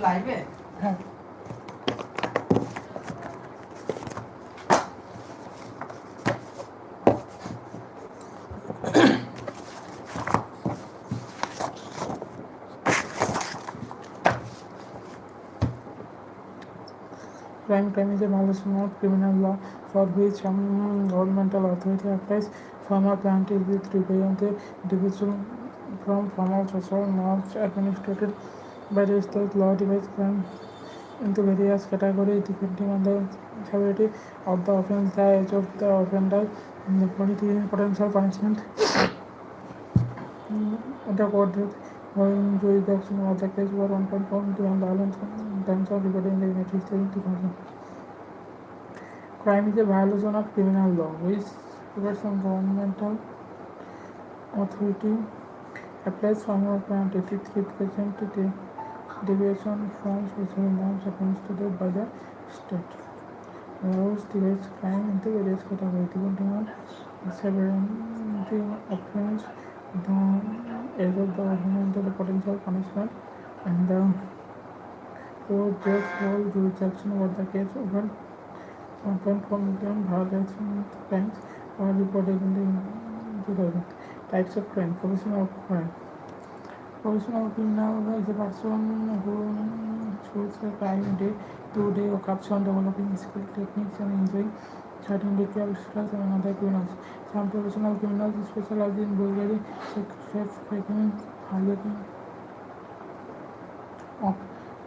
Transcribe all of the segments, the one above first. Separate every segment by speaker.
Speaker 1: লাইভে
Speaker 2: হ্যাঁ Crime is a violation of criminal law for which governmental authority applies formal penalties with prevent the individual from formal social norms administered by the state law divides crime into various categories depending on the severity of the offence, the age of the offender, the quality and potential punishment, the court death, jurisdiction of the case for 1.4 and violence in terms of recording the United States 2000. Crime is a violation of criminal law which provides some governmental authority applies formal penalty with represent deviation from social norms administered by the state. Laws divides crime into various categories depending on the severity of offence, the age of the offender, the potential punishment, and the court judge whole jurisdiction of the case. Over 1.4 million violation crimes were reported in the 2000. Types of crime. Professional crime. Professional criminal is a person who shoots a crime day to day occurs on developing skill techniques and enjoying certain degree of stress and other criminals. Some professional criminals specialize in burglary, theft, breaking, hijacking,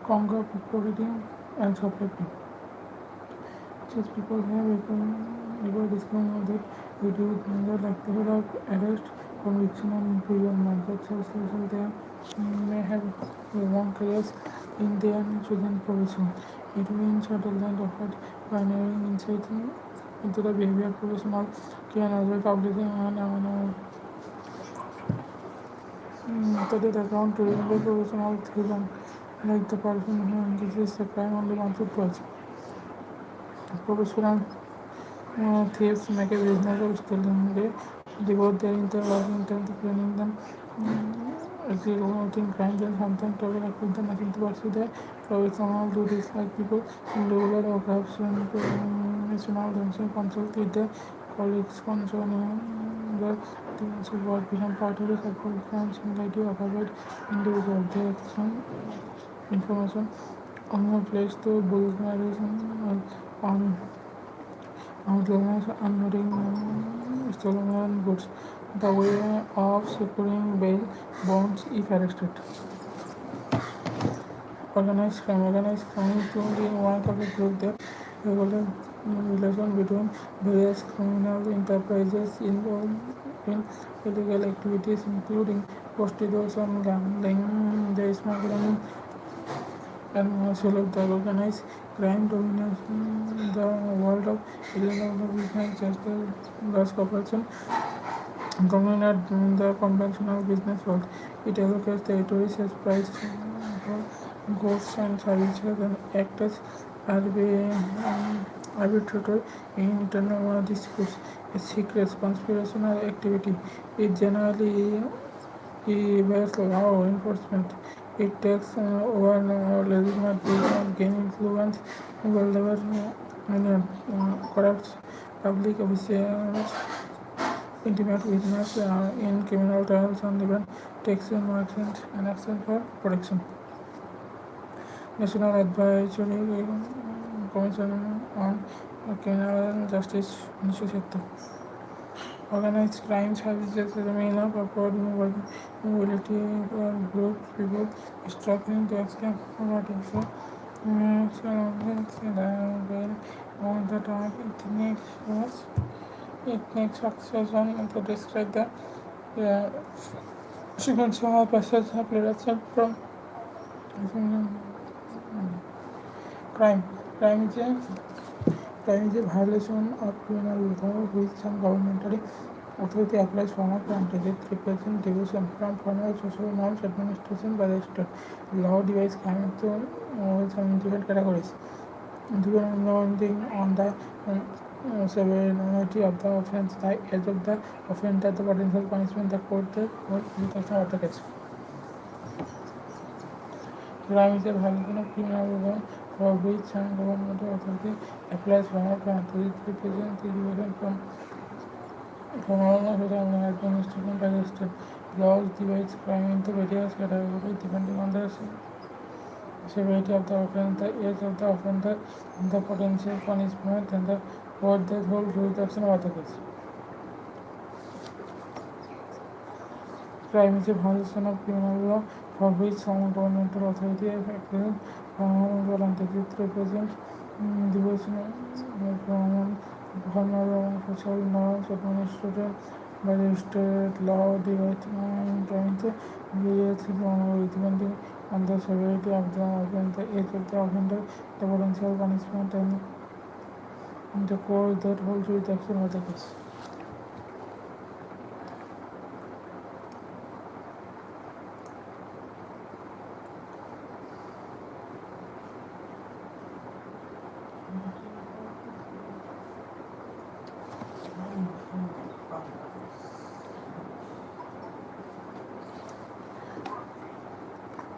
Speaker 2: conga pickpocketing, and shoplifting. Such people have ever discriminated that reduce the likelihood of arrest, conviction, and imprisonment. Such as they may have long careers in their chosen profession. It means Sutherland offered pioneering insight into the behavior of professional can also publishing an studied account to the professional freedom, like the person who engages the crime only wants to touch. Professional thieves make a business of stealing. They devote their entire working time to planning them, executing crimes, and sometimes travel across the nation to pursue their professional duties. Like people in regular or perhaps national themselves consult with their colleagues concerning the details of what become part of the support crimes and the idea of avoid individual. They exchange information on a place to vulgarization on outliners unloading stolen goods, the way of securing bail bonds if arrested. Organized crime. Organized crime is one of the group that regular relation between various criminal enterprises involved in illegal activities including prostitution, gambling, the smuggling, and sale of the organized crime dominates the world of illegal business, just as large corporations dominate the conventional business world. It allocates territories as price for goods and services and acts as arbitrator in internal disputes. A secret conspiratorial activity. It generally evades law enforcement. It takes over legitimate business, gain influence, wherever corrupts public officials, intimate witness in criminal trials, and even takes merchant and action for protection. National Advisory Commission on Criminal Justice 1970. Organized crime services as a mean of upward mobility for groups, people struggling to escape poverty. So, on the top ethnic succession to describe the sequence of passage of leadership from crime. Crime is a violation of criminal law which some governmental authority applies formal penalty that represent deviation from formal social norms administration by the state. Law divides crime into some different categories depending on the severity of the offence, the age of the offender, the potential punishment, the court, the jurisdiction of the case. Crime is a violation of criminal law for which some governmental authority applies formal penalties to prevent the deviation from all federal administration by the state. Laws divides crime into various categories depending on the severity of the offence, the age of the offender, the potential punishment, and the what that whole jurisdiction of the case. Crime is a violation of criminal law for which some governmental authority has acted formal entity to represent deviation from formal social norms administered by the state. Law divides crime into various depending on the severity of the offence, the age of the offender, the potential punishment, and the court that holds jurisdiction of the case.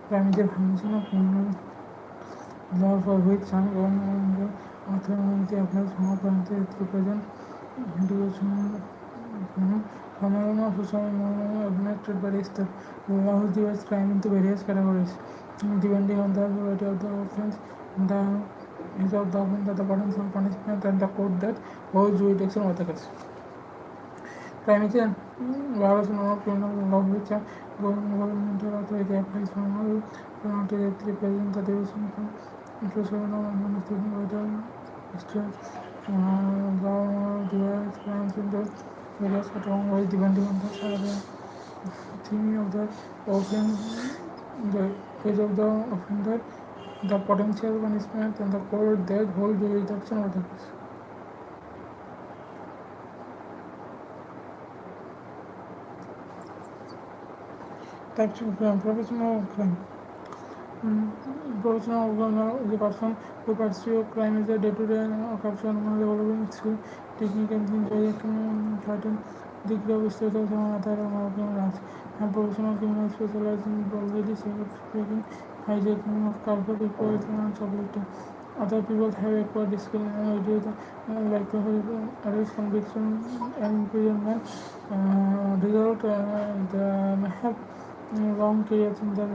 Speaker 2: Crime is a violation of criminal law for which some governmental authority applies formal penalties to prevent deviation from normal social norms administered by the state. Laws divides crime into various categories depending on the severity of the offence, the age of the offender, the potential punishment, and the court that holds jurisdiction of the case. Crime is a violation of criminal law which a governmental authority applies formal penalties to represent the deviation from social norms administered by the state. Law divides crimes into various categories depending on the severity of the offence, the age of the offender, the potential punishment, and the court that holds jurisdiction of the case. Types of crime. Professional crime. Professional crime is a person who pursue crime as a day-to-day occupation developing skill, technique, and enjoying certain degree of status among other criminals. And professional criminals specialize in burglary, safekeeping, hijacking of cargo, pickpocketing, and shoplifting. Other people have acquired skill and reduce the likelihood of arrest, conviction, and imprisonment. Result, they may have long careers in the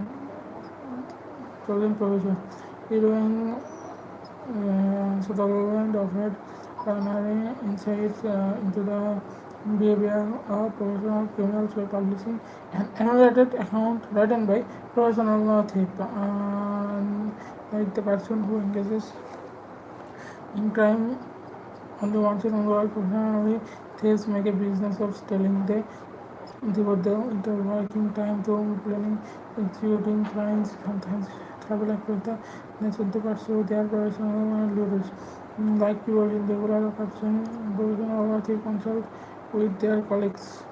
Speaker 2: chosen profession. Heroin, so the government offered primary insights into the behavior of professional criminals by publishing an annotated account written by professional thief. Like the person who engages in crime on the one side, on the other, professionally thieves make a business of stealing. They devote their entire working time to planning, executing crimes, sometimes travel across the nation to pursue their professional duties. Like people in regular professional work, they consult with their colleagues.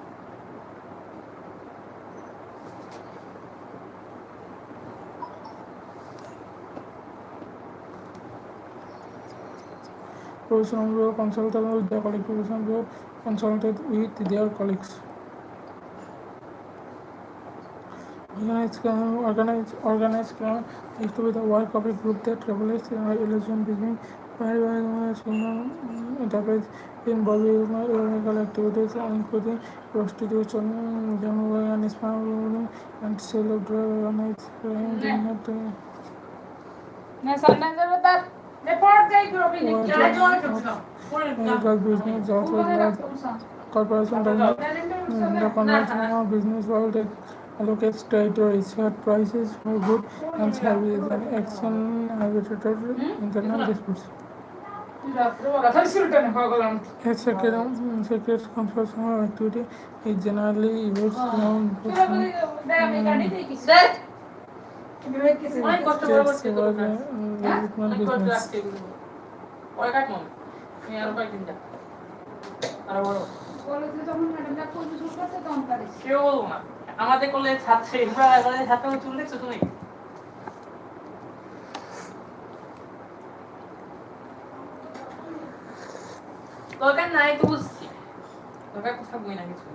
Speaker 2: Professional work consulted with their colleagues. Professional work consulted with their colleagues. Organized crime is to be the work of a group that regulates the relation between private enterprise involving illegal activities including prostitution, gambling, and smuggling, and sale of drugs. Organized crime does not illegal business authorized corporation does not the conventional business world that allocates territory, set prices for goods and services, and action arbitrated internal disputes. A secret consortium activity is generally used around
Speaker 1: আমাদের college ছাত্রী ছাত্র চুল দেখছো তুমি দরকার নাই তো বুঝছি দরকার কথা বই না কিছু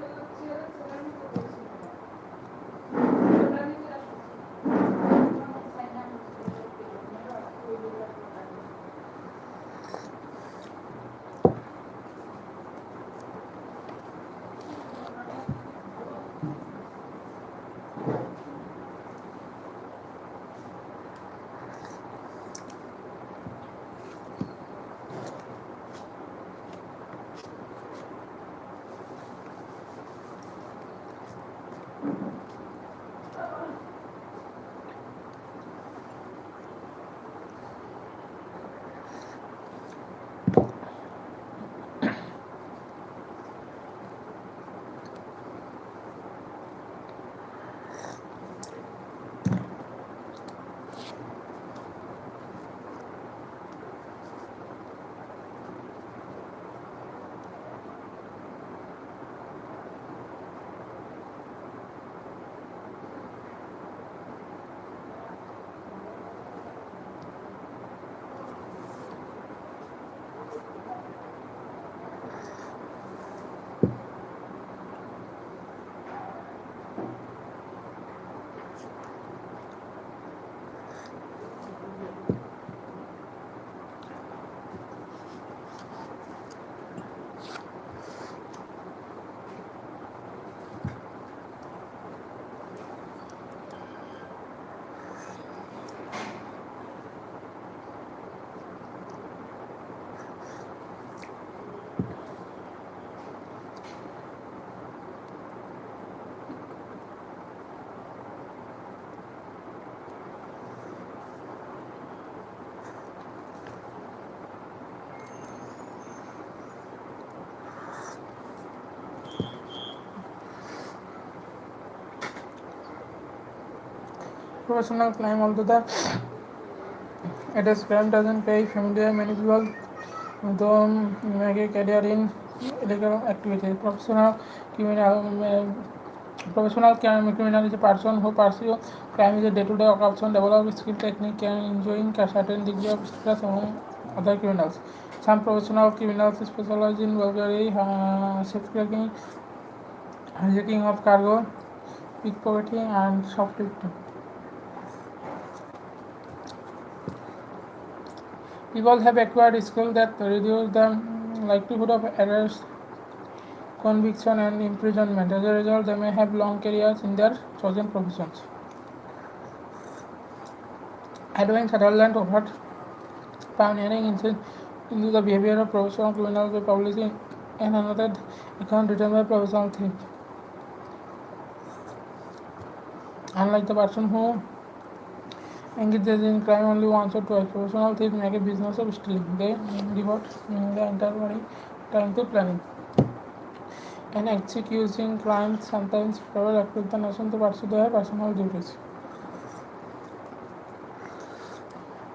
Speaker 2: Professional crime, although it is crime doesn't pay familiar many people though make a career in illegal activities. Criminal is a person who pursues crime is a day-to-day occupation, develop skill technique, and enjoying a certain degree of stress among other criminals. Some professional criminals specialize in burglary, safekeeping, hijacking of cargo, pickpocketing, and shoplifting. People have acquired skills that reduce the likelihood of arrest, conviction, and imprisonment. As a result, they may have long careers in their chosen professions. Edwin Sutherland offered pioneering insight into the behavior of professional criminals by publishing an annotated account written by professional thief. Unlike the person who engages in crime only once or twice, professional thieves make a business of stealing. They devote the entire time to planning and executing crimes, sometimes travel across the nation to pursue their personal duties.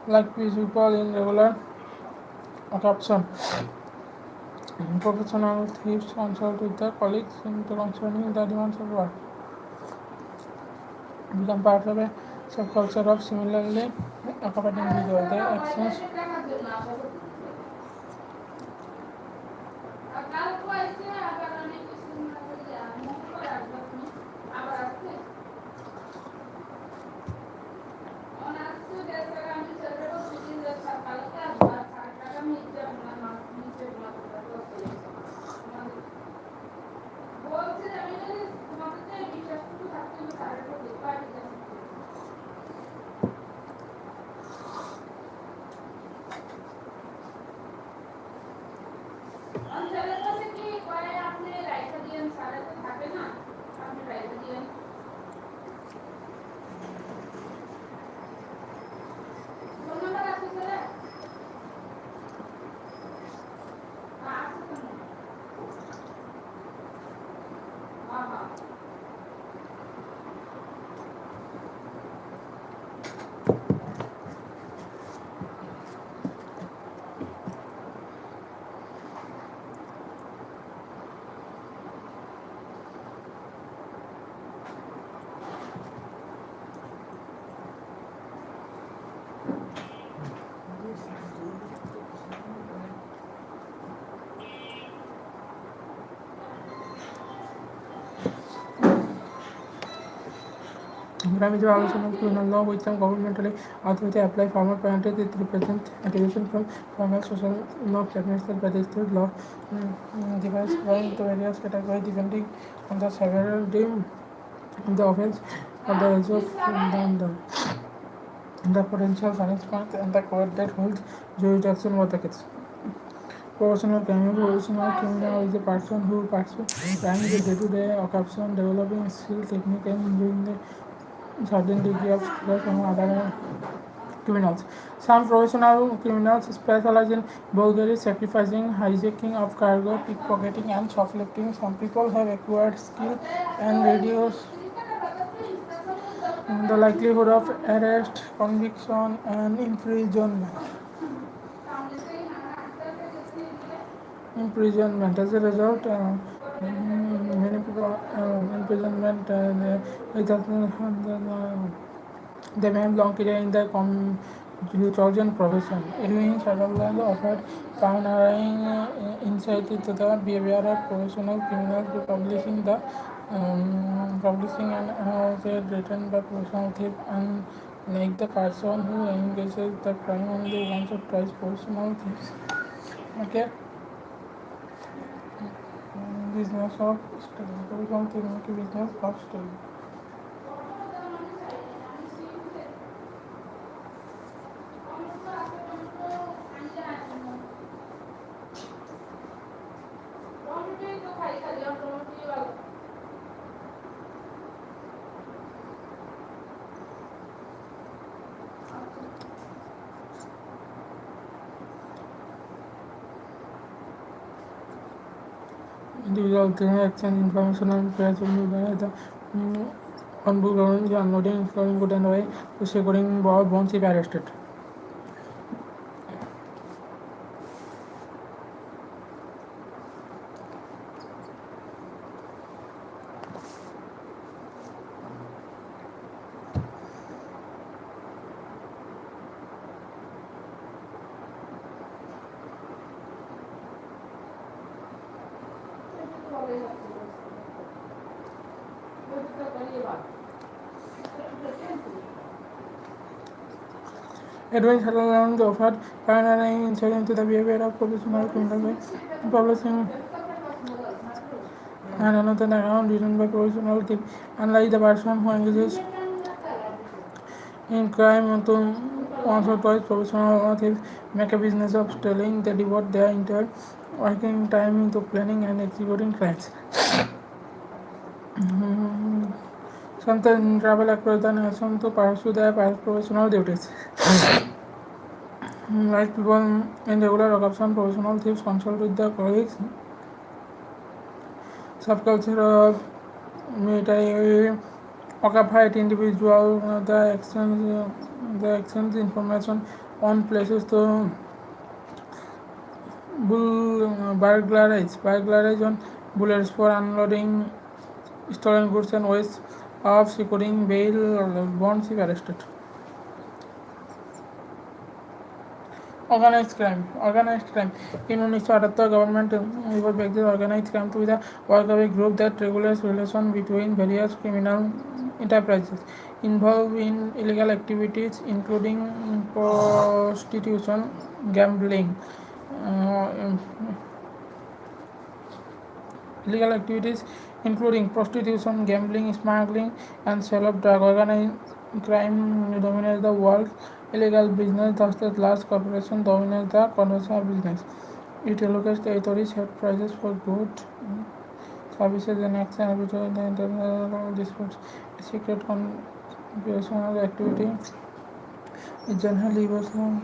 Speaker 2: Like people in regular occupation, professional thieves consult with their colleagues concerning the demands of work, become part of a subculture of similarly occupied individuals. Their actions crime is a violation of criminal law which some governmental authority apply formal penalties. It represents a deviation from formal social law administered by the state law. Divides crime into various categories depending on the severity of the offence or the age of the potential punishment and the court that holds jurisdiction over the case. Professional criminal is a person who pursues crime with day-to-day occupation, developing skill, technique, and enjoying the certain degree of stress among other criminals. Some professional criminals specialize in burglary, sacrificing, hijacking of cargo, pickpocketing, and shoplifting. Some people have acquired skill and reduce the likelihood of arrest, conviction, and imprisonment. As a result, many people imprisonment they may have long career in the chosen profession. Edwin Sutherland offered pioneering insight into the behavior of professional criminals by publishing an essay written by professional thief, unlike the person who engages the crime only once or twice. Professional thieves. Okay. Business of study. Professional thief make a business of study. Individual can exchange information and press by the On Bulgaria, unloading, installing good and way to securing bonds if arrested. Advice around offered pioneering insight into the behavior of professional criminals by publishing and another account written by professional thief. Unlike the person who engages in crime to once or twice, professional thieves make a business of stealing. They devote their entire working time into planning and executing crimes. Sometimes travel across the nation to pursue their professional duties. Like people in regular occupation, professional thieves consult with their colleagues. Subculture of military occupied individual, the exchange information on places to burglarize on bullets for unloading stolen goods and ways of securing bail bonds if arrested. Organized crime. In 1978, government referred back the organized crime to the work of a group that regulates relations between various criminal enterprises involved in illegal activities, including prostitution, gambling, smuggling, and sale of drug. Organized crime dominates the world. Illegal business, thus the large corporation dominate the conventional business. It allocates territories, set prices for goods, services, and exchange between the international disputes. A secret conspiratorial activity is generally useful.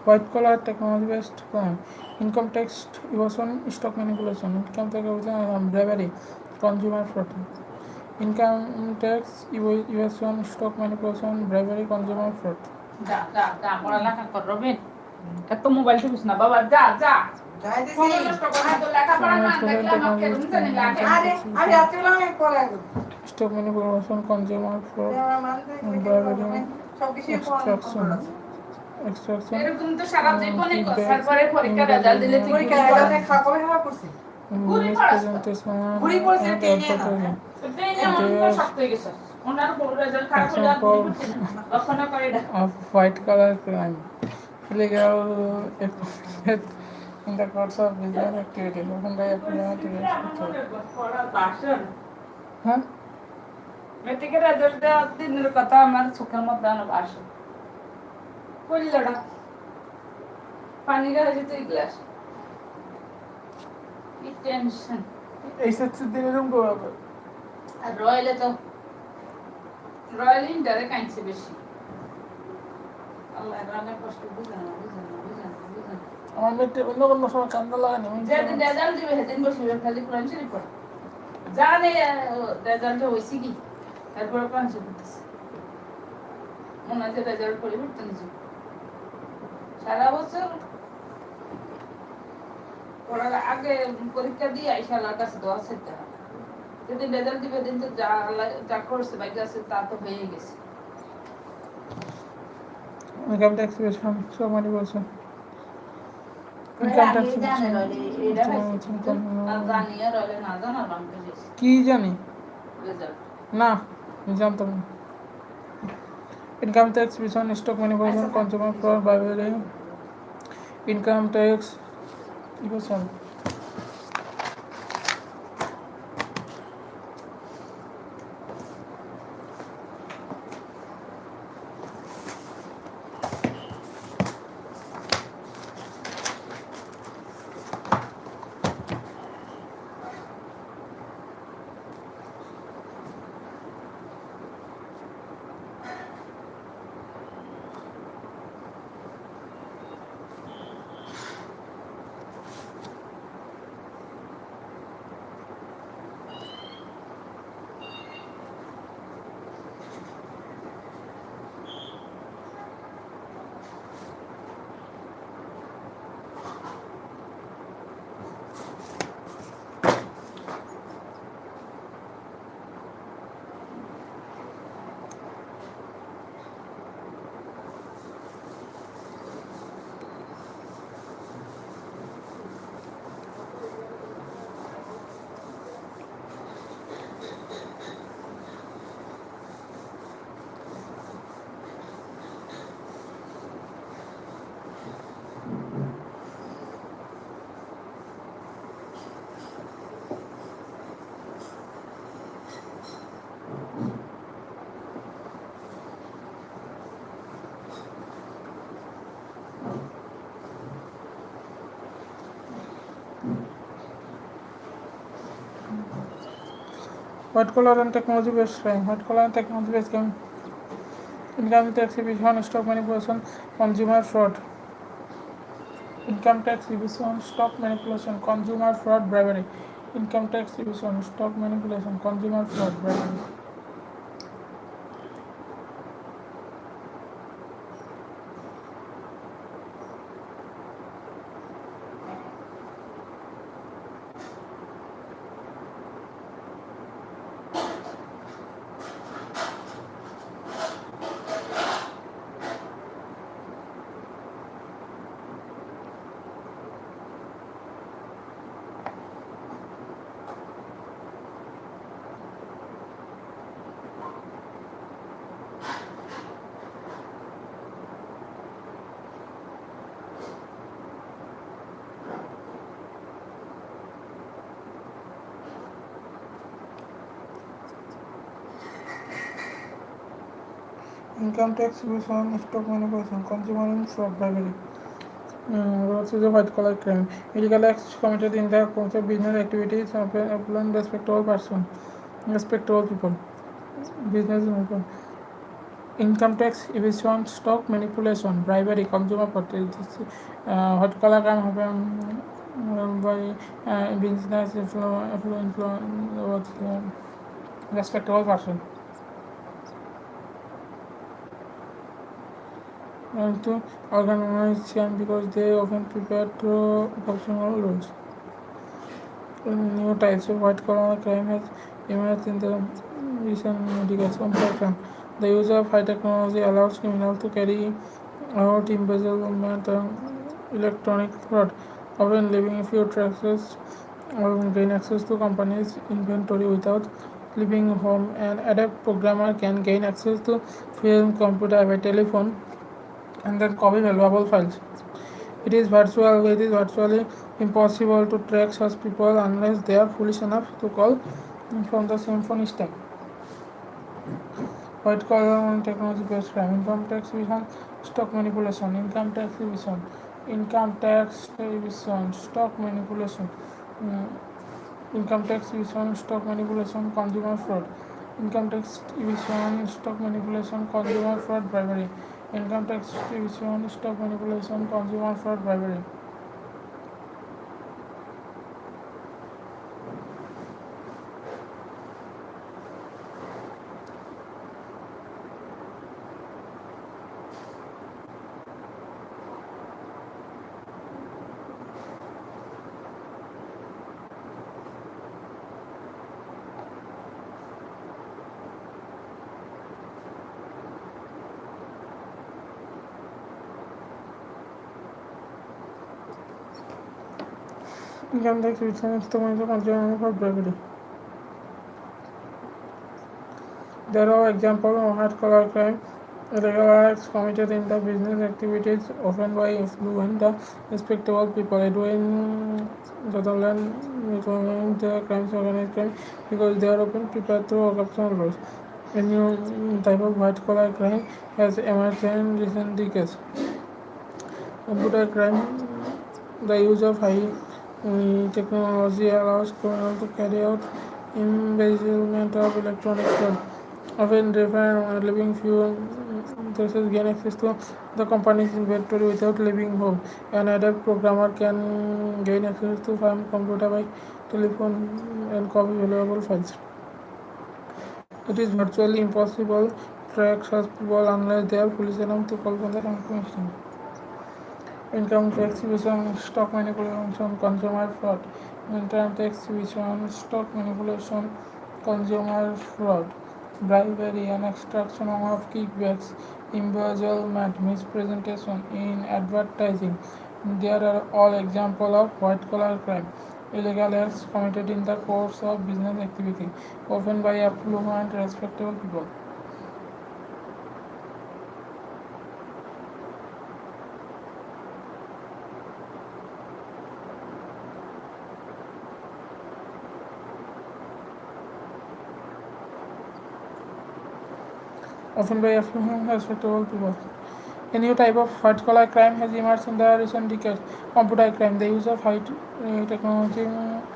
Speaker 2: White collar technology based crime, income tax evasion, stock manipulation, income tax evasion, bribery, consumer fraud. Income tax evasion, stock manipulation, bribery, consumer fraud.
Speaker 1: পড়ালেখা কর রবিন এত mobile টিপিস না বাবা যা phone নষ্ট করা তো লেখাপড়া না দেখলে আমাকে রুম জানি লাগে আরে আজকে আমি পড়া
Speaker 2: Stock manipulation, consumer fraud, bribery, extraction.
Speaker 1: এরকম তো সারা জীবনে সার্ভারে পরীক্ষা রেজাল্ট দিলে ঠিক পরীক্ষা রেজাল্টে খাবে হওয়া করছে গুড়ি পড়ছে টেনে না টেনে মন শক্ত হয়ে গেছে ওনার বড় রেজাল্ট খারাপ হলে আর গুড়ি পড়ছে লক্ষণ করে এটা
Speaker 2: of white collar crime, illegal in the course of business activity.
Speaker 1: মেট্রিকের রেজাল্ট দিনের কথা আমার চোখের মধ্যে আনো আসে কইলড়া পানি গাছে তুই গ্লাস কি টেনশন
Speaker 2: এই সত্যি দিনেরম করবে
Speaker 1: আর রয়্যালে তো রয়্যাল ইন্টারে কাইছে বেশি আল্লাহ রানা কষ্ট বুঝান
Speaker 2: আমার মেটে অন্য কোনো সময় কান্দা লাগানি
Speaker 1: যেদিন রেজাল্ট দিবে সেদিন বসে খালি কোরআন শরীফ পড়ে জানে রেজাল্ট হইছে কি তারপর কোরআন শরীফ পড়তেছে মনে হয় রেজাল্ট পরিবর্তন হয়েছে সারা বছর পড়ার আগে পরীক্ষা দিয়ে আইসা আল্লাহর কাছে দোয়া চাইতে হবে যেদিন রেজাল্ট দিবে দিন তো যা করছে বাইকে আছে তা তো হয়ে গেছে
Speaker 2: ইনকাম ট্যাক্স এভাশন সমানি বলছে ইনকাম ট্যাক্স কি জানি না জানতাম না income tax evasion stock manipulation consumer fraud bribery income tax evasion White collar and technology based crime. White collar and technology based crime. Income tax evasion, stock manipulation, consumer fraud. Income tax evasion, stock manipulation, consumer fraud, bribery. Income tax evasion, stock manipulation, consumer fraud, bribery. Income tax evasion, stock manipulation, consumer fraud, bribery. What is a white collar crime? Illegal acts committed in the course of business activities of an respectable person, respectable people, business people. Income tax evasion, stock manipulation, bribery, consumer fraud. White collar crime happen by business respectable person. And to organize crime because they often prepare to functional rules. New types of white collar crime has emerged in the recent decades. Computer crime. The use of high technology allows criminals to carry out embezzlement and electronic fraud, often leaving few traces or gain access to companies' inventory without leaving home. An adept programmer can gain access to film, computer, by telephone, and then copy valuable files. It is virtually impossible to track such people unless they are foolish enough to call from the same phone stack. White collar technology based crime, income tax evasion, stock manipulation, income tax evasion, stock manipulation, income tax evasion, stock manipulation, consumer fraud, income tax evasion, stock manipulation, consumer fraud, bribery, income tax evasion, stock manipulation, consumer fraud, bribery. Income tax evasion, stock manipulation, consumer fraud, bribery. There are examples of white collar crime. Illegal acts committed in the business activities, often by affluent, respectable people. Edwin Sutherland recommends the crimes organized crime because they are often prepared through corruption laws. A new type of white collar crime has emerged in recent decades. Computer crime. The use of high technology allows criminals to carry out embezzlement of electronic fraud, often leaving few traces gain access to the company's inventory without leaving home. An adept programmer can gain access to farm computer by telephone and copy valuable files. It is virtually impossible to track such people unless they are foolish enough to call from the information. Income tax evasion, stock manipulation, consumer fraud. Income tax evasion, stock manipulation, consumer fraud, bribery and extraction of kickbacks, embezzlement, mispresentation in advertising. There are all examples of white collar crime. Illegal acts committed in the course of business activity, often by affluent, respectable people. Often by affluent, respectable people. A new type of white collar crime has emerged in the recent decades. Computer crime. The use of high technology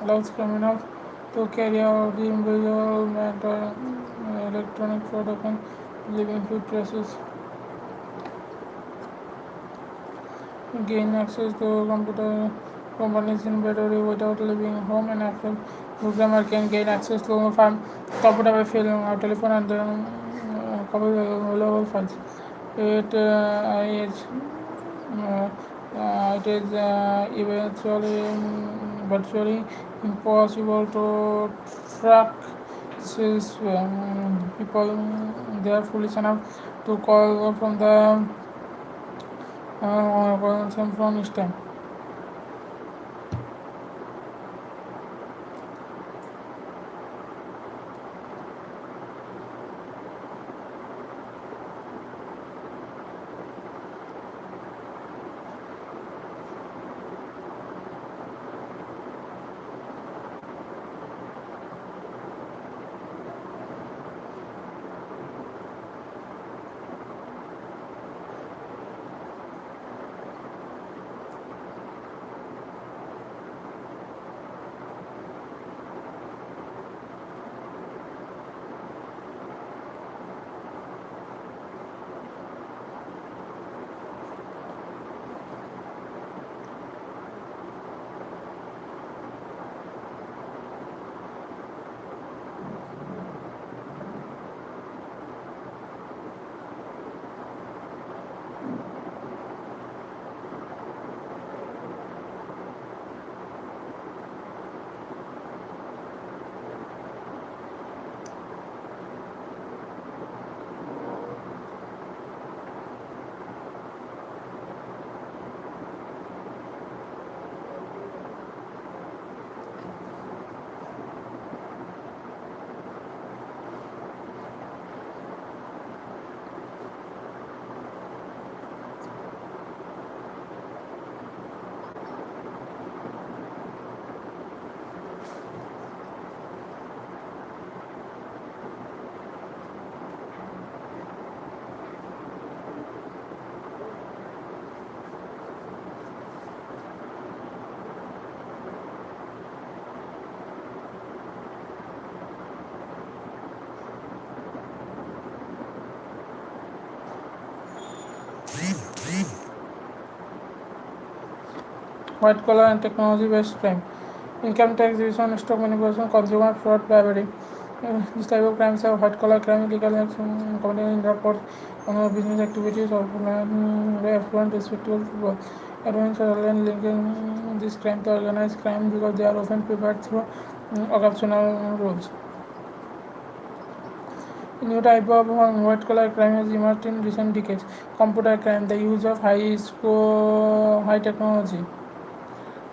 Speaker 2: allows criminals to carry out the visual, matter, electronic product and living food process. Gain access to computer companies inventory without leaving home, and actual programmer can gain access to farm computer by film or telephone and copy available files. Uh, it is eventually virtually impossible to track these people. They are foolish enough to call from the from Eastern. White collar and technology based crime. Income tax evasion, stock manipulation, consumer fraud, bribery. This type of crimes are white collar crime, illegal action committed in the course of business activities of affluent, respectable people. Advanced Ireland linking this crime to organized crime because they are often prepared through occasional rules. A new type of white collar crime has emerged in recent decades. Computer crime, the use of high technology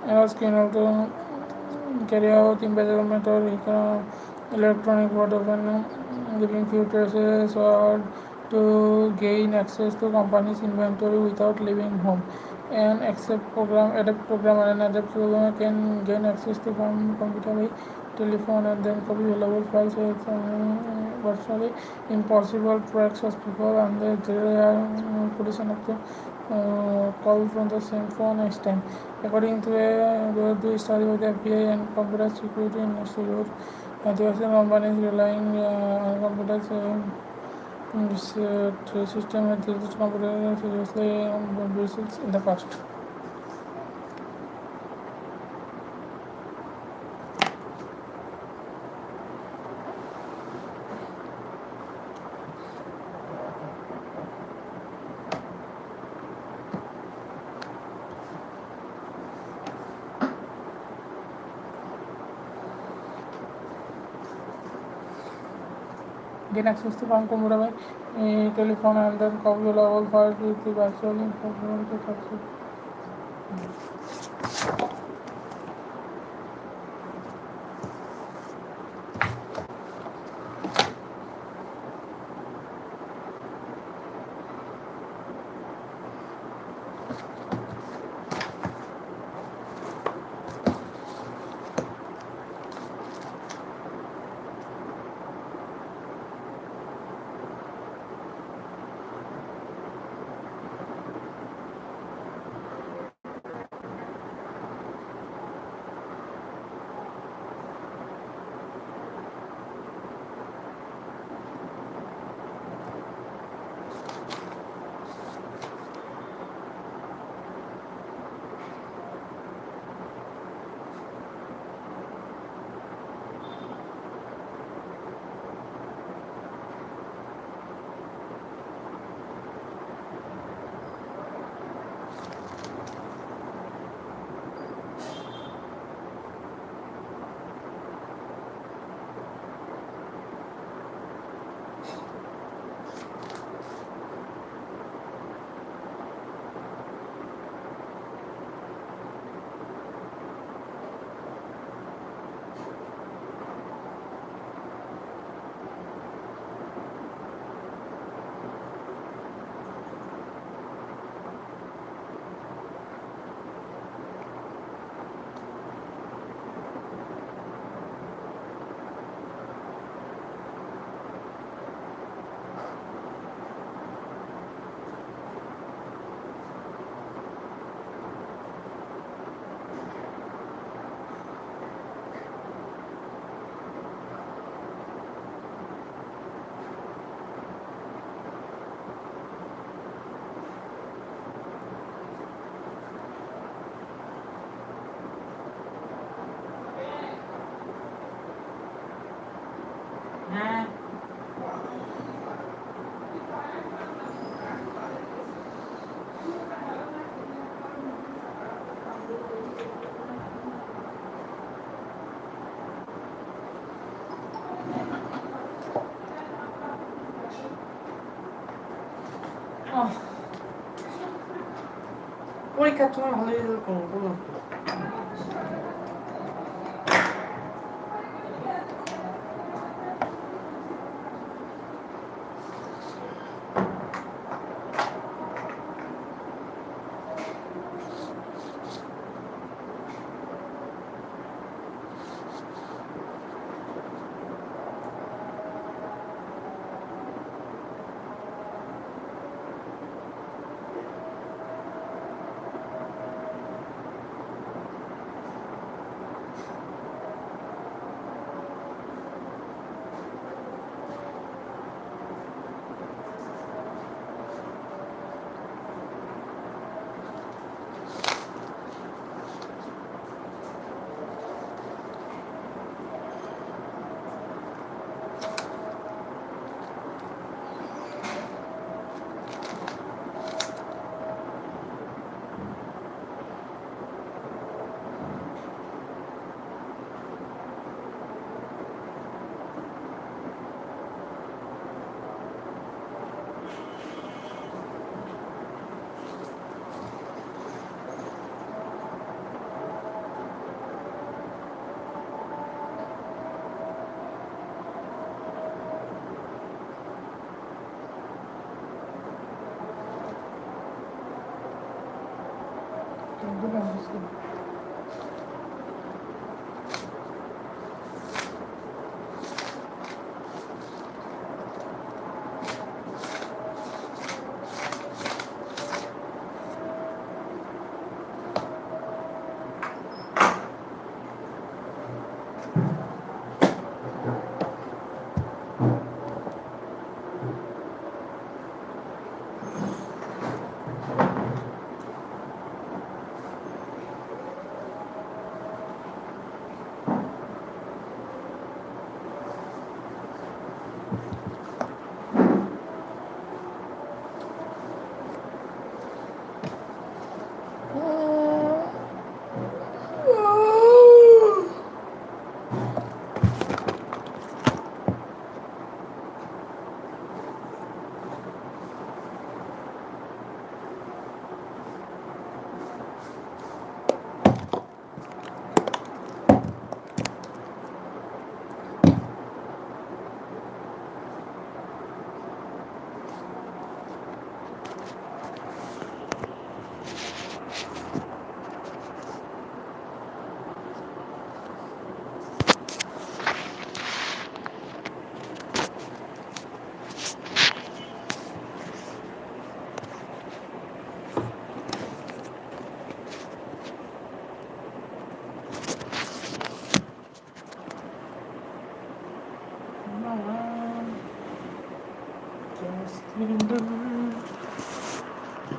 Speaker 2: allows criminals to carry out embezzlement or electronic fraud often leaving few traces or to gain access to companies' inventory without leaving home. An adept programmer and adept programmer can gain access to computer by telephone and then copy valuable files. So it's virtually impossible to access people and they are foolish enough to call from the same phone next time. According to a study by the FBI and Computer Security Institute, the Western companies relying on computers this system has used computers seriously in the past. Gain access to farm computer by telephone and then copy all files with the virtual information to succeed. Nah. পরীক্ষার সময় ভালো result করবো বললাম তো।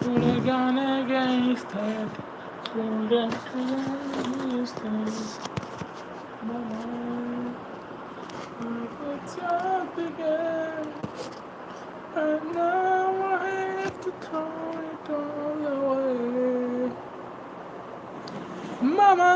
Speaker 2: Put a gun against her. Put a gun against her. Mama, it's up again. And now I have to throw it all away. Mama.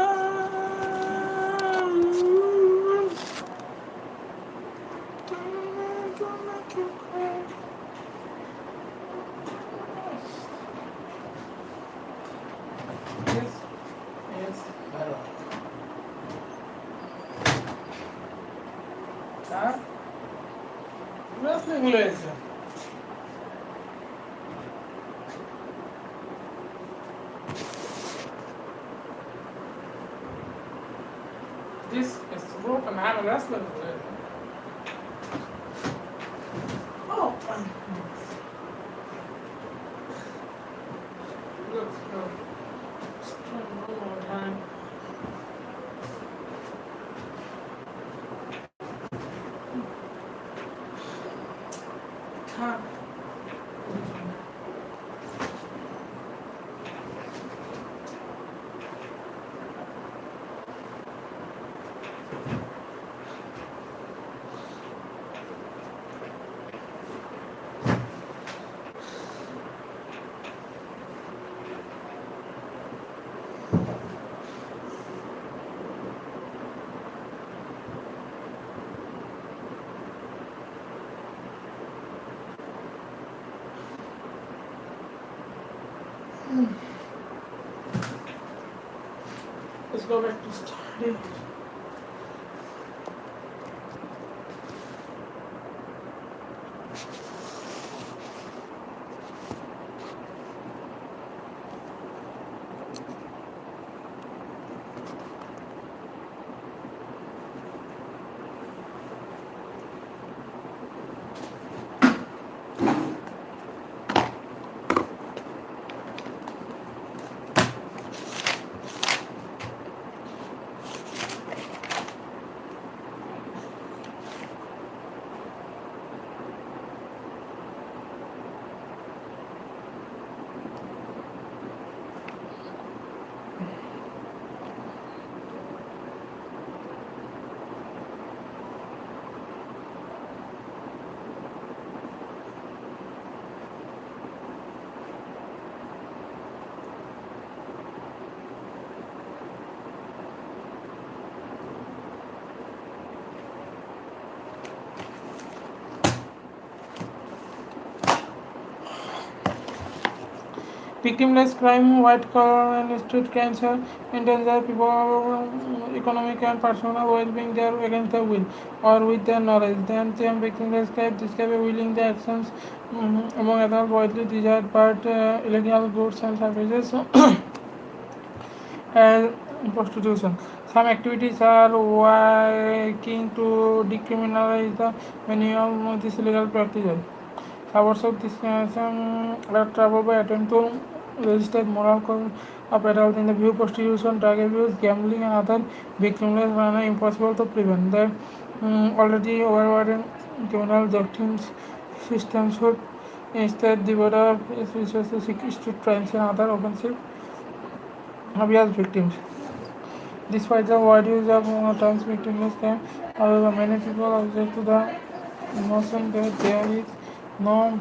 Speaker 2: Inglese. This is روح معانا رسمة Oh, let's go. Let's try one more time. Let's go back to study. Victimless crime, white collar and street crimes endanger people's economic and personal well-being. They are against their will or with their knowledge. Then victimless crime describe willing the actions among other widely desired but illegal goods and services as prostitution. Some activities are working to decriminalize the many of these illegal practices. Hours of discrimination are troubled by attempt to register moral code of adults in the view prostitution, drug abuse, gambling, and other victimless are impossible to prevent. The already overburdened criminal justice system should instead develop resources to seek street crimes and other offensive abuse victims. Despite the wide use of terms victimless crime, however, many people object to the notion that there is no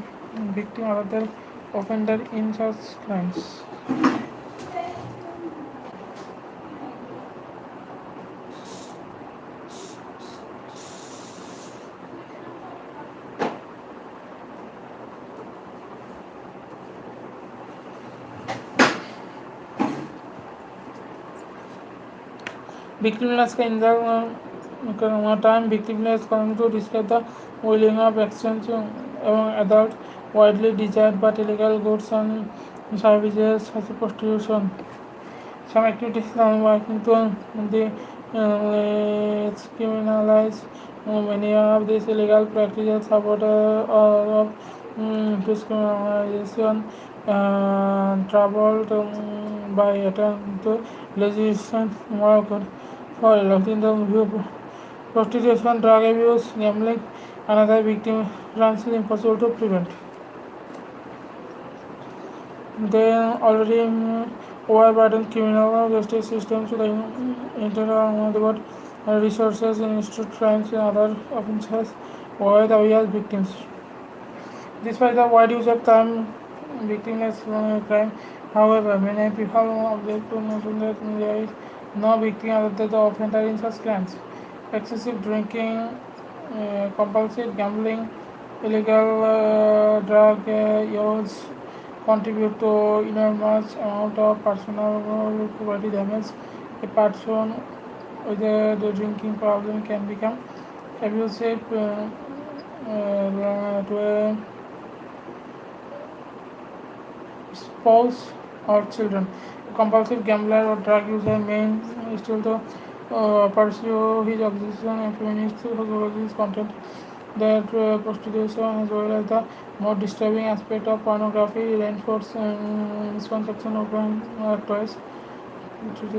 Speaker 2: victim other than offender in such crimes. Victimless in the time victimless come to describe the willing of exchange among adults widely desired but illegal goods and services such as prostitution. Some activities are working to criminalize many of these illegal practices support of discrimination troubled by attempt to legislation moral code for electing the view prostitution, drug abuse, gambling, and other victim runs is impossible to prevent. They already overburdened criminal justice systems with internal resources in street crimes and other offences avoid abuse victims. Despite the wide use of time victimless crime, however, many people object to notion that there is no victim other than the offender in such crimes. Excessive drinking, compulsive gambling, illegal drug use contribute to enormous amount of personal property damage. A person with a drinking problem can become abusive to a spouse or children. A compulsive gambler or drug user may still pursue his obsession and feminist sociologist content that prostitution as well as the more disturbing aspect of pornography reinforce misconception of toys. Which is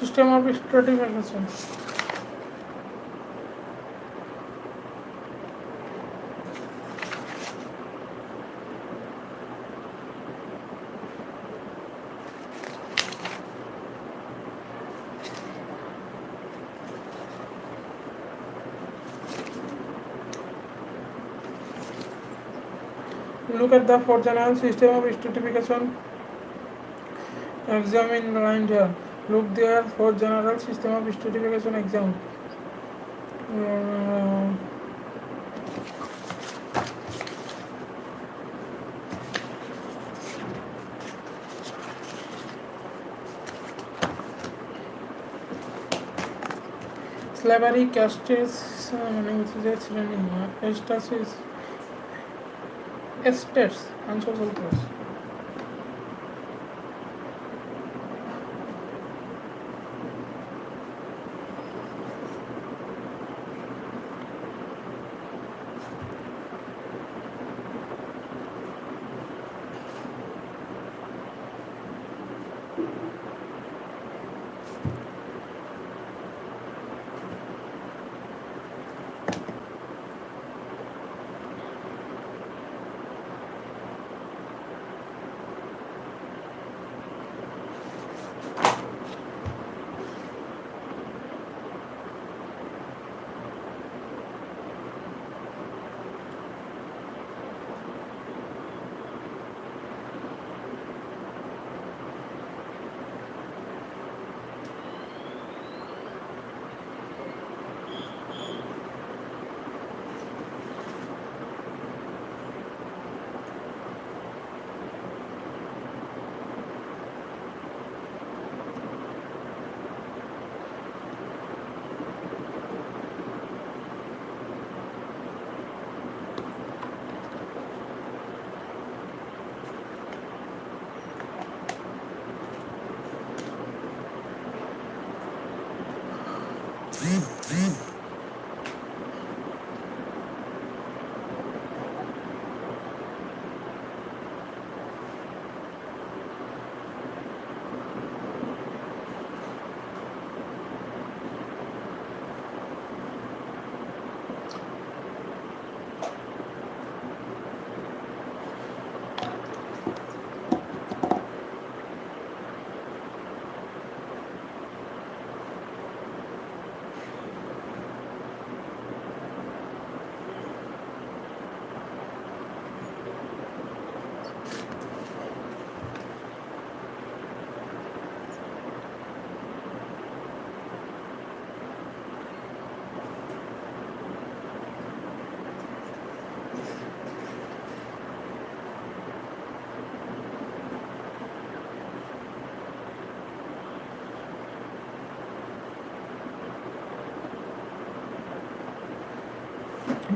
Speaker 2: system of stratification. Look at the four general system of stratification examined line here. Look there for general system of stratification exam. Slavery, castes, estates, and social class.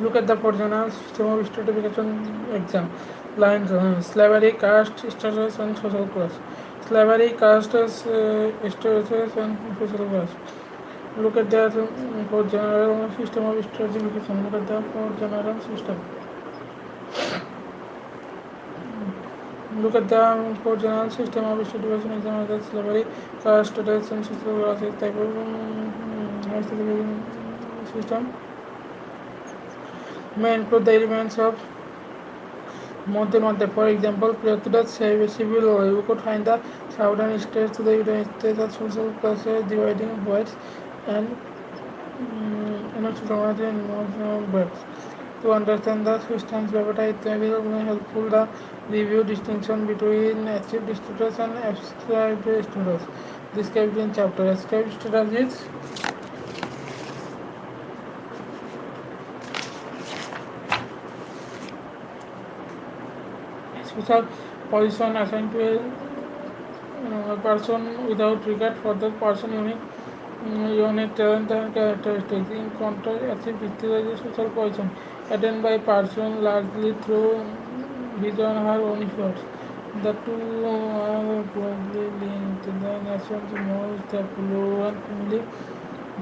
Speaker 2: Look at the general system of stratification exam. Lines slavery, caste, status, and social class. Slavery, caste, status, and social class. Look at the for general system of stratification. Look at the for general system. Look at the for general system of stratification exam. That slavery, caste, status, and social class is type of system. May include the elements of Monte. For example, prior to the civil war, you could find the southern states to the United States as social classes dividing whites and social and blacks. To understand the systems data, it may be helpful to review distinction between achieved status and ascribed status. Described in chapter. Ascribed status is social position assigned to a person without regard for the person unique talent and characteristics. In contrast, achieved is a social position attained by person largely through his or her own efforts. The two are closely linked. The nation's most affluent family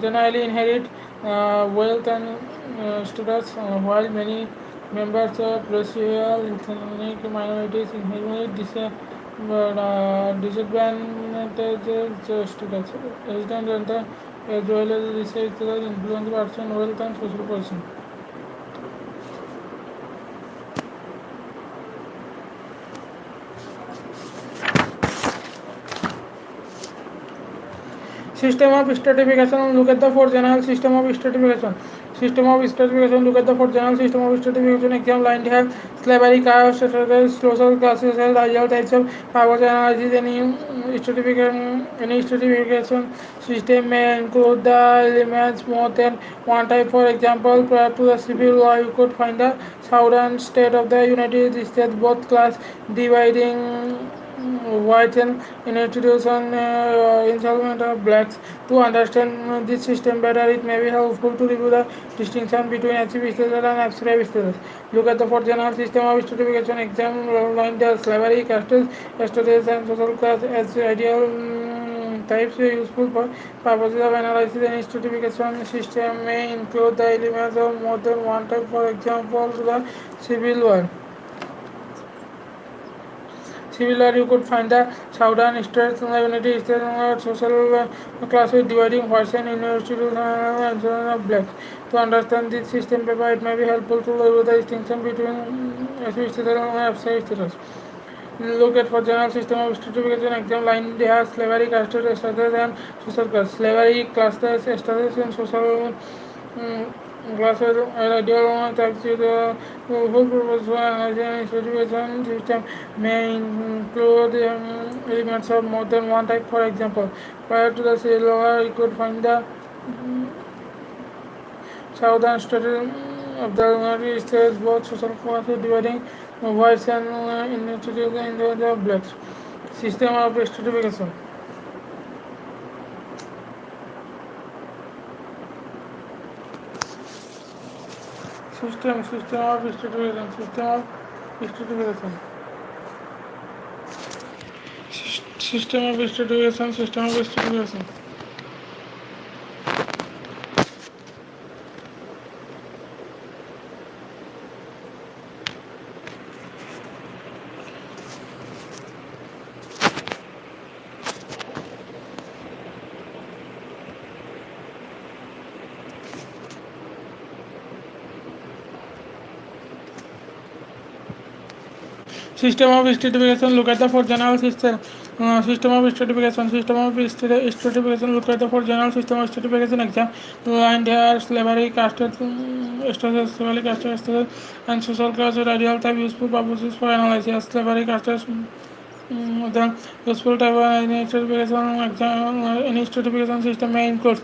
Speaker 2: generally inherit wealth and status, while many members of racial ethnic minorities inherit but disadvantages students resident and as well as researchers influence person wealth and social person. System of stratification. Look at the four general system of stratification. System of stratification. Look at the four general system of stratification. Exam line have slavery, caste, social classes, and ideal types of powers analysis. Any stratification system may include the elements more than one type. For example, prior to the civil war, you could find the southern state of the United States both class dividing whites and institution involvement of blacks. To understand this system better, it may be helpful to review the distinction between active status and abstract status. Look at the four general system of stratification. Examine the slavery, caste, status, and social class as ideal types useful for purposes of analysis. Any stratification system may include the elements of more than one type. For example, the civil war. Similarly, you could find the southern states, United States social classes dividing whites and institutions and of blacks. To understand this system paper, it may be helpful to review the distinction between active status and abstract status. Look at for general system of stratification exam line. They have slavery, caste, status, and social class. Slavery, caste, status, and social classes are ideal types of the whole purpose for analyzing stratification system may include elements of more than one type. For example, prior to the civil war, you could find the southern states of the United States both social classes dividing whites and institutions into the blacks. System of stratification. System of stratification. System of stratification. System of stratification. Look at the four general system. System of stratification. Look at the four general system of stratification exam. Line there slavery, caste, status, and social class are ideal type useful purposes for analysis. Slavery, caste, the useful type of stratification system may include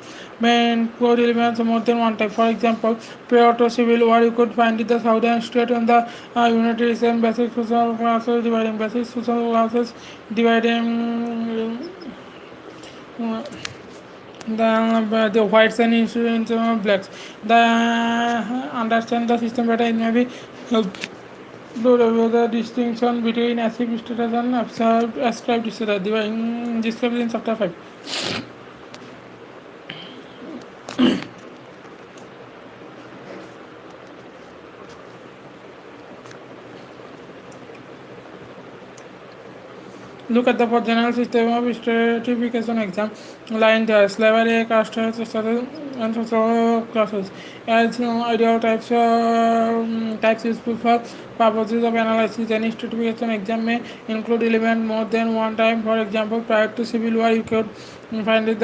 Speaker 2: elements of more than one type. For example, prior to civil war, you could find the southern state and the United States basic social classes dividing the whites and institutions blacks. The understand the system better, it may be helpful to review the distinction between active status and ascribed status described in chapter 5. Look at the general system of stratification exam. Line there slavery, caste, status, and social classes as ideal types useful for purposes of analysis. Any stratification exam may include element more than one type. For example, prior to civil war, you could find the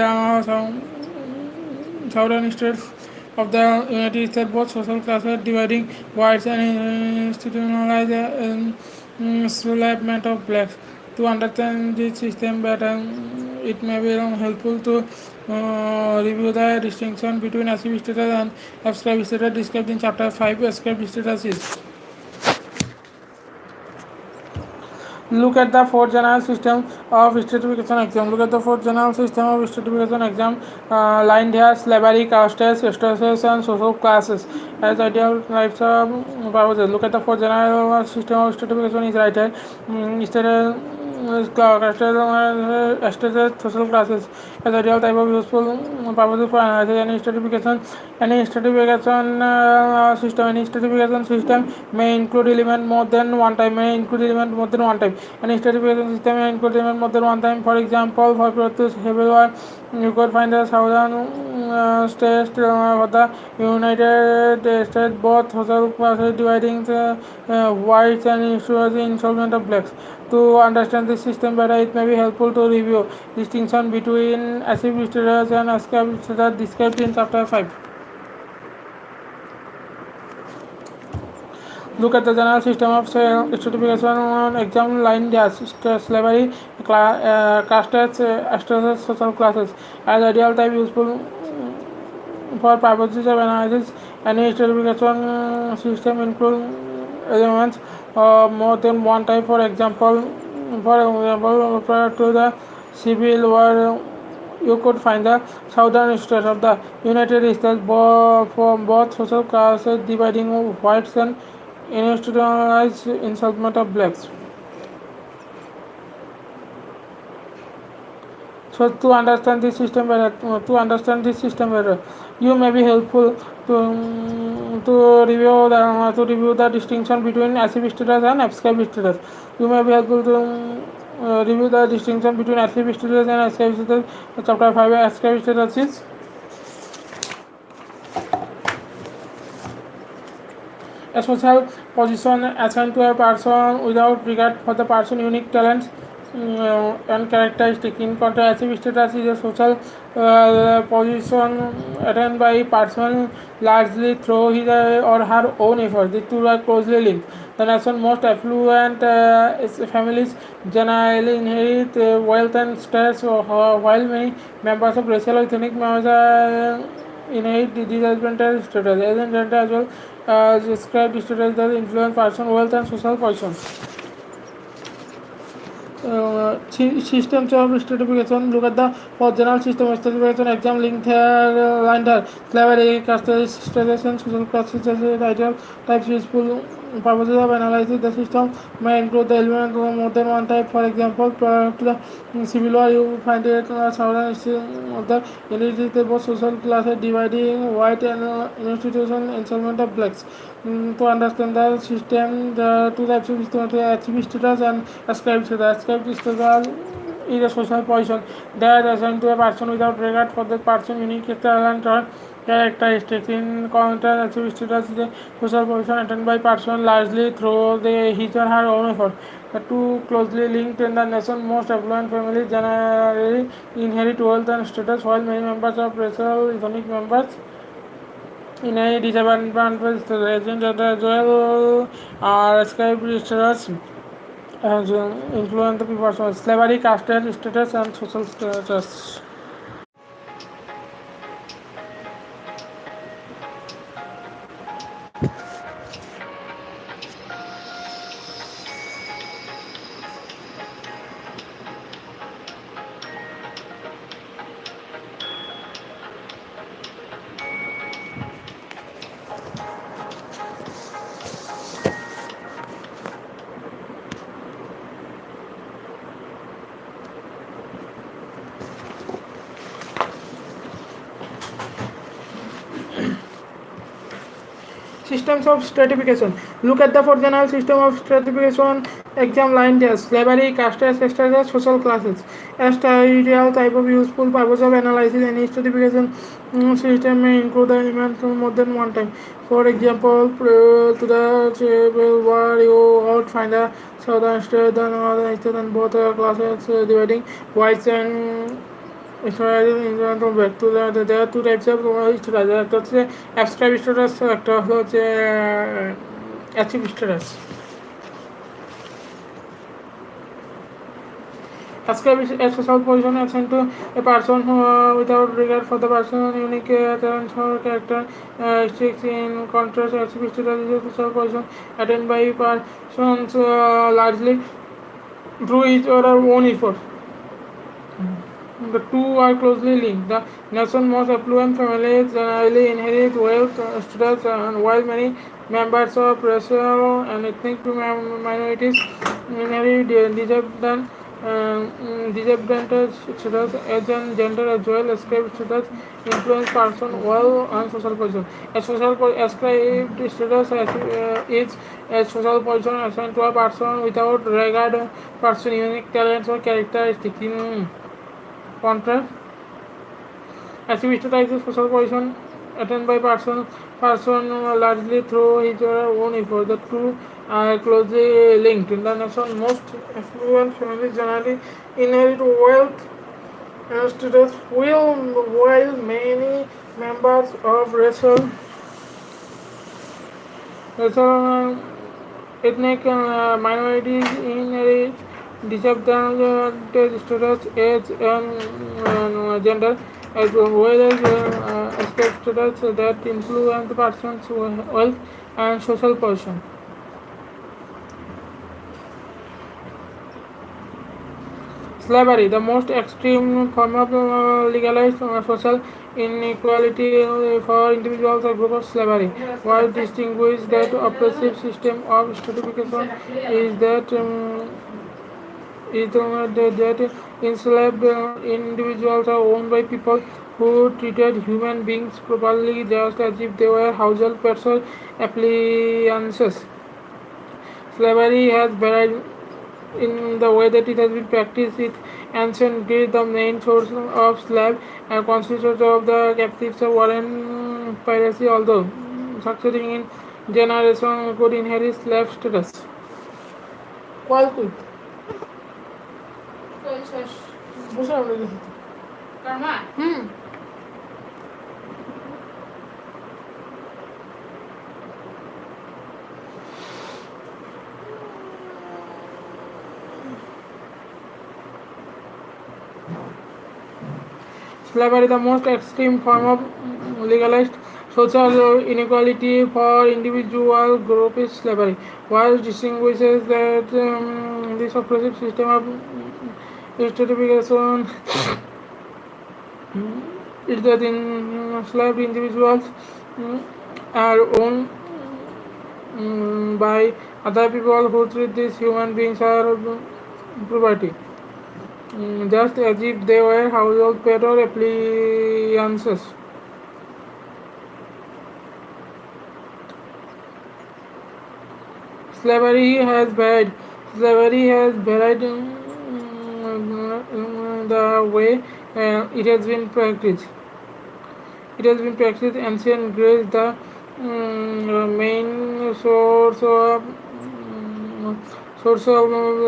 Speaker 2: southern states of the United States both social classes dividing whites and institutionalized enslavement of blacks. To understand this system better, it may be helpful to review the distinction between active status and abstract status described in chapter 5. Ascribed status is. Look at the four general system of stratification exam. Look at the four general system of stratification exam. Line here slavery, caste, status, and social classes as ideal types of purposes. Look at the four general system of stratification is right here. structured social classes as a real type of useful purpose for analysis. Any stratification system. Any stratification system may include element more than one time. Any stratification system may include element more than one time. For example, for Proteus Heavywire, you could find the southern states for the United States, both social classes dividing the whites and insolvent of blacks. To understand this system better, it may be helpful to review distinction between active status and ascribed status described in chapter 5. Look at the general system of stratification exam line slavery, castes, social classes as ideal type useful for purposes of analysis. Any stratification system includes elements more than one type. For example, prior to the Civil War, you could find the southern states of the United States from both social classes dividing whites and institutionalized enslavement of blacks. So to understand this system better, you may be helpful to review the distinction between active status and ascribed status. You may be helpful to review the distinction between active status and ascribed status. Chapter 5 ascribed status is a social position assigned to a person without regard for the person's unique talents and characteristics. In contrast, active status is a social position attained by a person largely through his or her own effort. The two are closely linked. The nation's most affluent families generally inherit wealth and status, while many members of racial or ethnic members inherit disadvantaged status. As well as described status that influence personal wealth and social position. Systems of stratification. Look at the general system of stratification exam linked here, line here. Slavery, caste, status, and social classes as ideal types useful purposes of analysis. The system may include the element of more than one type. For example, prior to the Civil War, you find it southern of the elite both social classes dividing white and institution enslavement of blacks. To understand the system, the two types of system are active status and ascribed status. Ascribed status is a social position that is assigned to a person without regard for the person's unique talent or characteristics. In contrast, active status is a social position attained by person largely through his or her own effort. The two closely linked in the nation's most affluent families generally inherit wealth and status, while many members of racial ethnic members in a disadvantaged region as well are ascribed status as influence the people. Slavery, caste status, and social status. Systems of stratification. Look at the four general system of stratification exam line test. Slavery, caste, status, social classes. As ideal type of useful purpose of analysis, any stratification system may include the elements more than one time. For example, to the Civil War, you would find the southern state and northern state and both classes dividing whites and there are two types of status. একটা হচ্ছে abstract status, একটা হচ্ছে active status. Ascribed a social position assigned to a person without regard for the person's unique talents or characteristics. In contrast, active status is a social position attained by persons largely through his or her own effort. The two are closely linked. The nation's most affluent families generally inherit wealth, status, and while many members of racial and ethnic minorities inherit disadvantaged status as an gender as well ascribed status influence person well on social position. A ascribed status is a social position assigned to a person without regard to person unique talents or characteristics. In contrast, ascribed status is a social position attained by person largely through his or her own effort. The two are closely linked. In the nation, most affluent families generally inherit wealth and status, while many members of racial ethnic minorities inherit disadvantaged status as and gender as well as escape status that influence the person's wealth and social position. Slavery, the most extreme form of legalized social inequality for individuals or group of slavery. What distinguishes that oppressive system of stratification is that enslaved individuals are owned by people who treated human beings properly just as if they were household pets or appliances. Slavery has varied in the way that it has been practiced in ancient Greece. The main source of slave and consisted of the captives of war and piracy, although succeeding in generation could inherit slave status.
Speaker 1: Karma.
Speaker 2: Slavery, the most extreme form of legalized social inequality for individual group is slavery. What distinguishes that this oppressive system of stratification is that enslaved individuals are owned by other people who treat these human beings as property, just as if they were household pet or appliances. Slavery has varied. The way it has been practiced. It has been practiced in ancient Greece. The main source of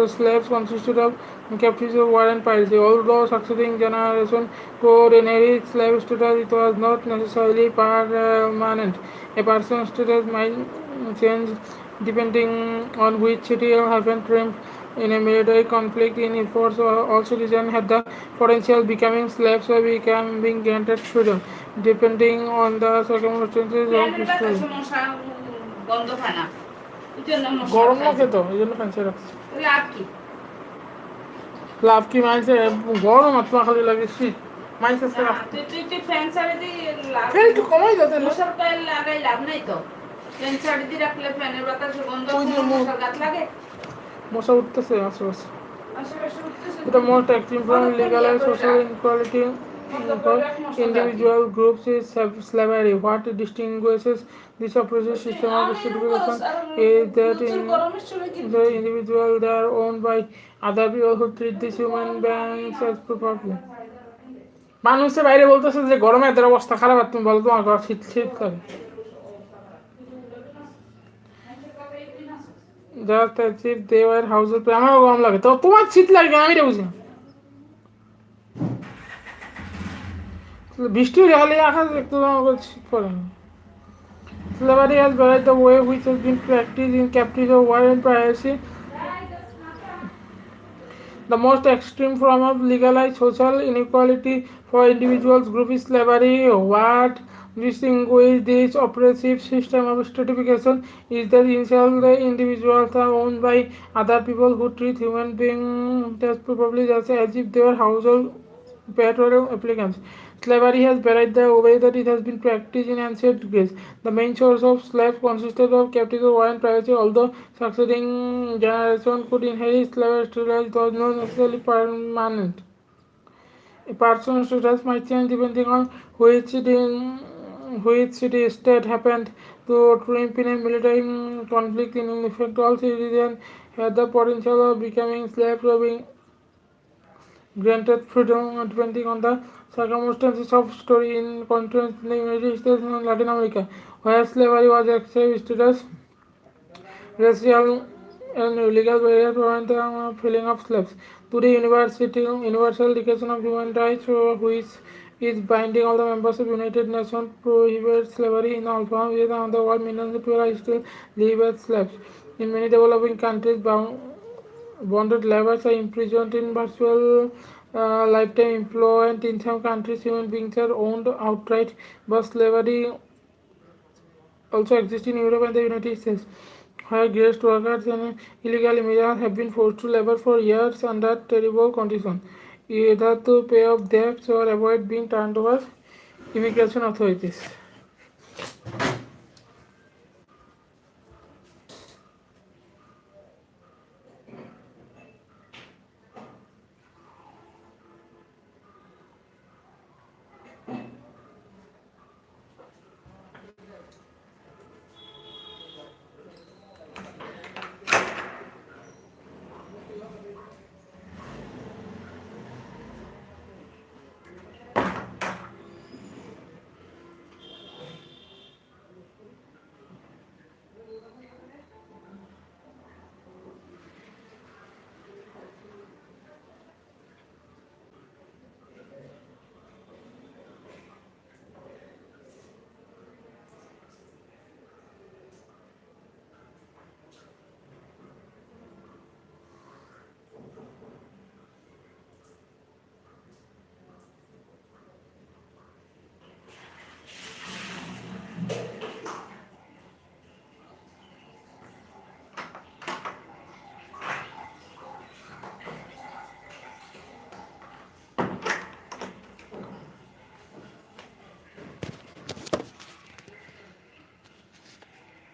Speaker 2: slaves consisted of captives of war and piracy. Although succeeding generation could inherit slave status, it was not necessarily permanent. A person's status might change depending on which city happened triumph in a military conflict. In efforts, all citizens had the potential becoming slaves or being granted freedom, depending on the circumstances of history. গরম লাগে তো এই জন্য fan রাখছি। লাভ কি মাইন্সে গরম আত্মা খালি লাগে শীত মাইন্সে ফ্যান ছাড়ে দি ফ্যান একটু কমাই দাও তাহলে মশার কয়েল লাগাই লাভ নাই তো ফ্যান ছাড়ে দি রাখলে ফ্যানের বাতাসে গন্ধ মশার গাত লাগে মশা উঠতেছে আশেপাশে The most extreme form of legalized social inequality for individual groups is slavery. What distinguishes this oppressive system of stratification is that the individual they are owned by other people who treat these human beings as property. মানুষের বাইরে বলতেছে যে গরমে এদের অবস্থা খারাপ আর তুমি বলো তোমার ঘর শীত শীত করে just as if they were household pets. আমারও গরম লাগে তো তোমার শীত লাগে আমি এটা বুঝি বৃষ্টি হলে আকাশ একটু শীত পড়ে না Slavery has varied the way which has been practiced in captivity of war and piracy. The most extreme form of legalized social inequality for individuals group is slavery. What distinguishes this oppressive system of stratification is that the individuals are owned by other people who treat human beings as probably just as if they were household Pastoral applicants. Slavery has varied the way that it has been practiced in ancient Greece. The main source of slaves consisted of captives of war and privacy, although succeeding generations could inherit slave status, it was not necessarily permanent. A person's status might change depending on which city state happened to trump in a military conflict. In effect, all citizens had the potential of becoming slaves or being granted freedom depending on the circumstances of story. In contrast, in the United States and Latin America, where slavery was accepted status, racial and legal barriers prevent the freeing of slaves. Today, Universal Declaration of Human Rights, which is binding all the members of United Nations, prohibits slavery in all forms. Yet, around the world, millions of people still live as slaves. In many developing countries, bonded laborers are imprisoned in virtual lifetime employment. In some countries, human beings are owned outright, but slavery also exists in Europe and the United States, where guest workers and illegal immigrants have been forced to labor for years under terrible conditions, either to pay off debts or avoid being turned over immigration authorities.